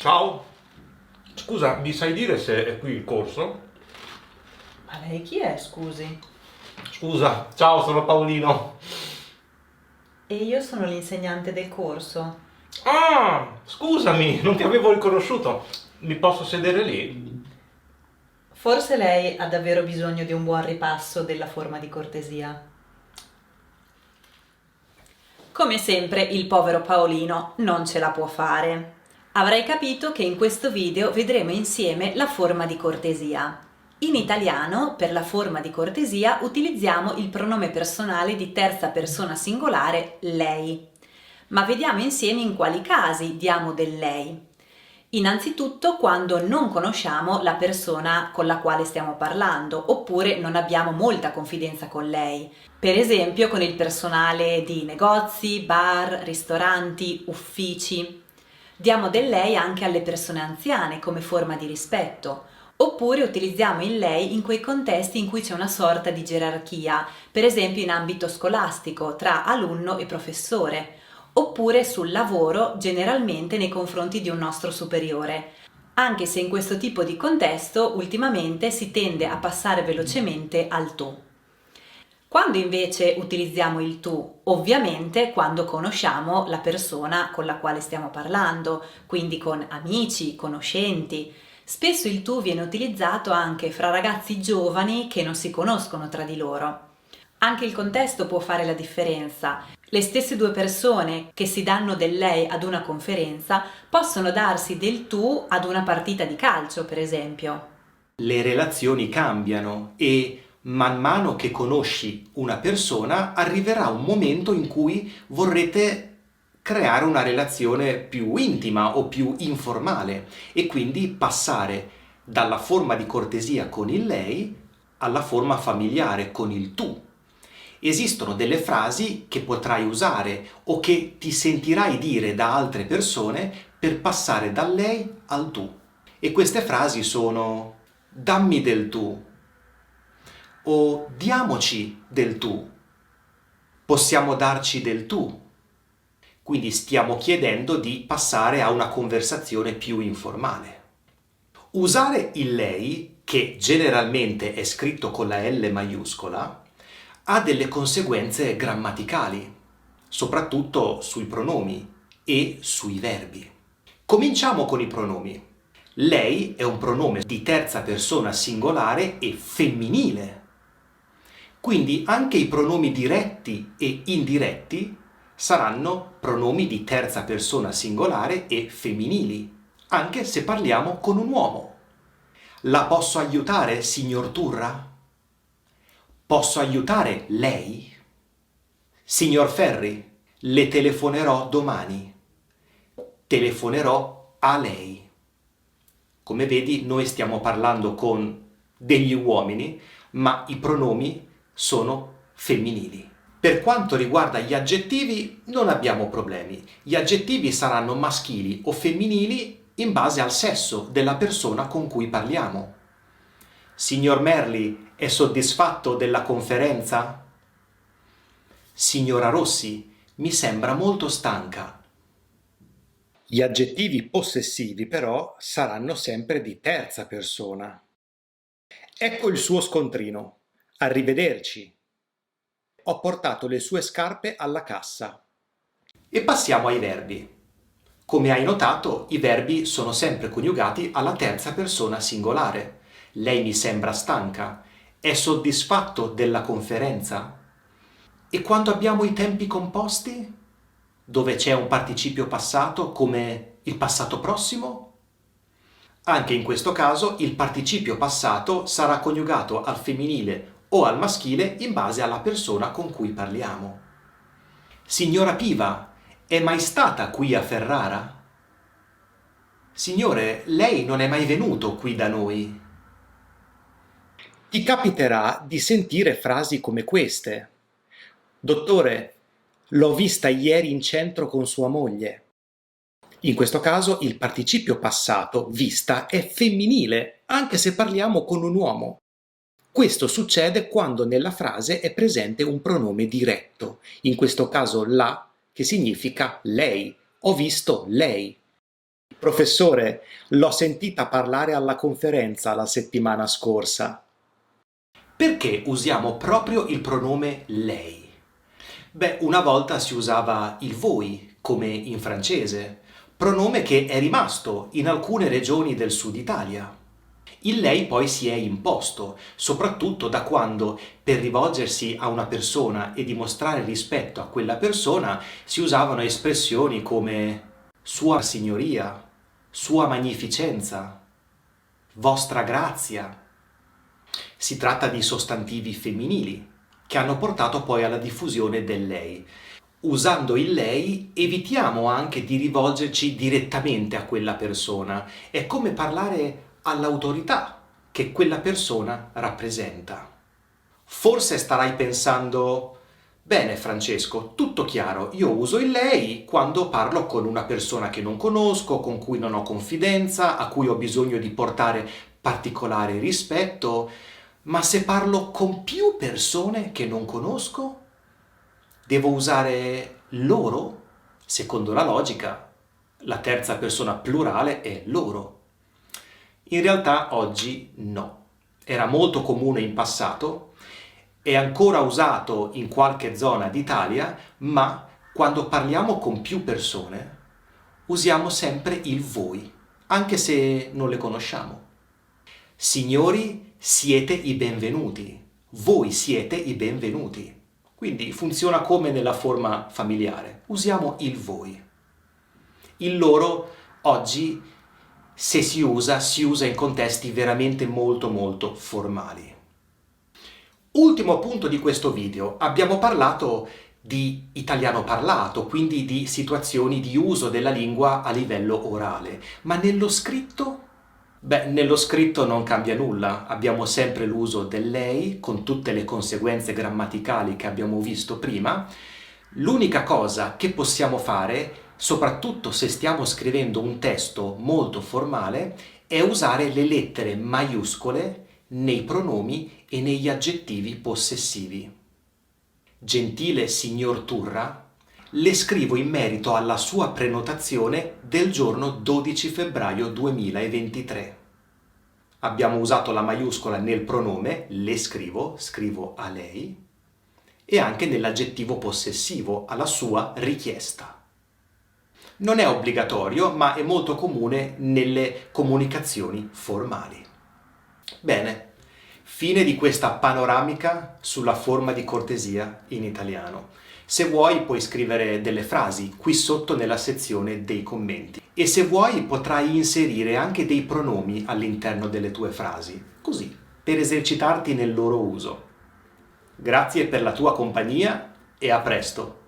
Ciao, scusa, mi sai dire se è qui il corso? Ma lei chi è, scusi? Scusa, ciao, sono Paolino. E io sono l'insegnante del corso. Ah, scusami, non ti avevo riconosciuto. Mi posso sedere lì? Forse lei ha davvero bisogno di un buon ripasso della forma di cortesia. Come sempre, il povero Paolino non ce la può fare. Avrai capito che in questo video vedremo insieme la forma di cortesia. In italiano, per la forma di cortesia, utilizziamo il pronome personale di terza persona singolare lei. Ma vediamo insieme in quali casi diamo del lei. Innanzitutto quando non conosciamo la persona con la quale stiamo parlando, oppure non abbiamo molta confidenza con lei. Per esempio con il personale di negozi, bar, ristoranti, uffici. Diamo del lei anche alle persone anziane come forma di rispetto. Oppure utilizziamo il lei in quei contesti in cui c'è una sorta di gerarchia, per esempio in ambito scolastico, tra alunno e professore, oppure sul lavoro, generalmente nei confronti di un nostro superiore, anche se in questo tipo di contesto ultimamente si tende a passare velocemente al tu. Quando invece utilizziamo il tu? Ovviamente quando conosciamo la persona con la quale stiamo parlando, quindi con amici, conoscenti. Spesso il tu viene utilizzato anche fra ragazzi giovani che non si conoscono tra di loro. Anche il contesto può fare la differenza. Le stesse due persone che si danno del lei ad una conferenza possono darsi del tu ad una partita di calcio, per esempio. Le relazioni cambiano e man mano che conosci una persona arriverà un momento in cui vorrete creare una relazione più intima o più informale e quindi passare dalla forma di cortesia con il lei alla forma familiare con il tu. Esistono delle frasi che potrai usare o che ti sentirai dire da altre persone per passare dal lei al tu. E queste frasi sono dammi del tu o diamoci del tu, possiamo darci del tu. Quindi stiamo chiedendo di passare a una conversazione più informale. Usare il lei, che generalmente è scritto con la L maiuscola, ha delle conseguenze grammaticali, soprattutto sui pronomi e sui verbi. Cominciamo con i pronomi. Lei è un pronome di terza persona singolare e femminile. Quindi anche i pronomi diretti e indiretti saranno pronomi di terza persona singolare e femminili, anche se parliamo con un uomo. La posso aiutare, signor Turra? Posso aiutare lei? Signor Ferri, le telefonerò domani. Telefonerò a lei. Come vedi, noi stiamo parlando con degli uomini, ma i pronomi sono femminili. Per quanto riguarda gli aggettivi, non abbiamo problemi. Gli aggettivi saranno maschili o femminili in base al sesso della persona con cui parliamo. Signor Merli, è soddisfatto della conferenza? Signora Rossi, mi sembra molto stanca. Gli aggettivi possessivi però saranno sempre di terza persona. Ecco il suo scontrino. Arrivederci. Ho portato le sue scarpe alla cassa. E passiamo ai verbi. Come hai notato, i verbi sono sempre coniugati alla terza persona singolare. Lei mi sembra stanca. È soddisfatto della conferenza? E quando abbiamo i tempi composti, dove c'è un participio passato come il passato prossimo? Anche in questo caso il participio passato sarà coniugato al femminile o al maschile in base alla persona con cui parliamo. Signora Piva, è mai stata qui a Ferrara? Signore, lei non è mai venuto qui da noi. Ti capiterà di sentire frasi come queste. Dottore, l'ho vista ieri in centro con sua moglie. In questo caso il participio passato, vista, è femminile, anche se parliamo con un uomo. Questo succede quando nella frase è presente un pronome diretto, in questo caso la, che significa lei. Ho visto lei. Professore, l'ho sentita parlare alla conferenza la settimana scorsa. Perché usiamo proprio il pronome lei? Beh, una volta si usava il voi, come in francese, pronome che è rimasto in alcune regioni del sud Italia. Il lei poi si è imposto, soprattutto da quando, per rivolgersi a una persona e dimostrare rispetto a quella persona, si usavano espressioni come Sua Signoria, Sua Magnificenza, Vostra Grazia. Si tratta di sostantivi femminili, che hanno portato poi alla diffusione del lei. Usando il lei evitiamo anche di rivolgerci direttamente a quella persona. È come parlare all'autorità che quella persona rappresenta. Forse starai pensando: bene Francesco, tutto chiaro, io uso il lei quando parlo con una persona che non conosco, con cui non ho confidenza, a cui ho bisogno di portare particolare rispetto, ma se parlo con più persone che non conosco, devo usare loro? Secondo la logica, la terza persona plurale è loro. In realtà oggi no. Era molto comune in passato, è ancora usato in qualche zona d'Italia, ma quando parliamo con più persone usiamo sempre il voi, anche se non le conosciamo. Signori, siete i benvenuti. Voi siete i benvenuti. Quindi funziona come nella forma familiare. Usiamo il voi. Il loro oggi, se si usa in contesti veramente molto molto formali. Ultimo punto di questo video. Abbiamo parlato di italiano parlato, quindi di situazioni di uso della lingua a livello orale. Ma nello scritto? Beh, nello scritto non cambia nulla, abbiamo sempre l'uso del lei con tutte le conseguenze grammaticali che abbiamo visto prima. L'unica cosa che possiamo fare, soprattutto se stiamo scrivendo un testo molto formale, è usare le lettere maiuscole nei pronomi e negli aggettivi possessivi. Gentile signor Turra, le scrivo in merito alla sua prenotazione del giorno 12 febbraio 2023. Abbiamo usato la maiuscola nel pronome, le scrivo, scrivo a lei, e anche nell'aggettivo possessivo, alla sua richiesta. Non è obbligatorio, ma è molto comune nelle comunicazioni formali. Bene, fine di questa panoramica sulla forma di cortesia in italiano. Se vuoi puoi scrivere delle frasi qui sotto nella sezione dei commenti e se vuoi potrai inserire anche dei pronomi all'interno delle tue frasi, così, per esercitarti nel loro uso. Grazie per la tua compagnia e a presto!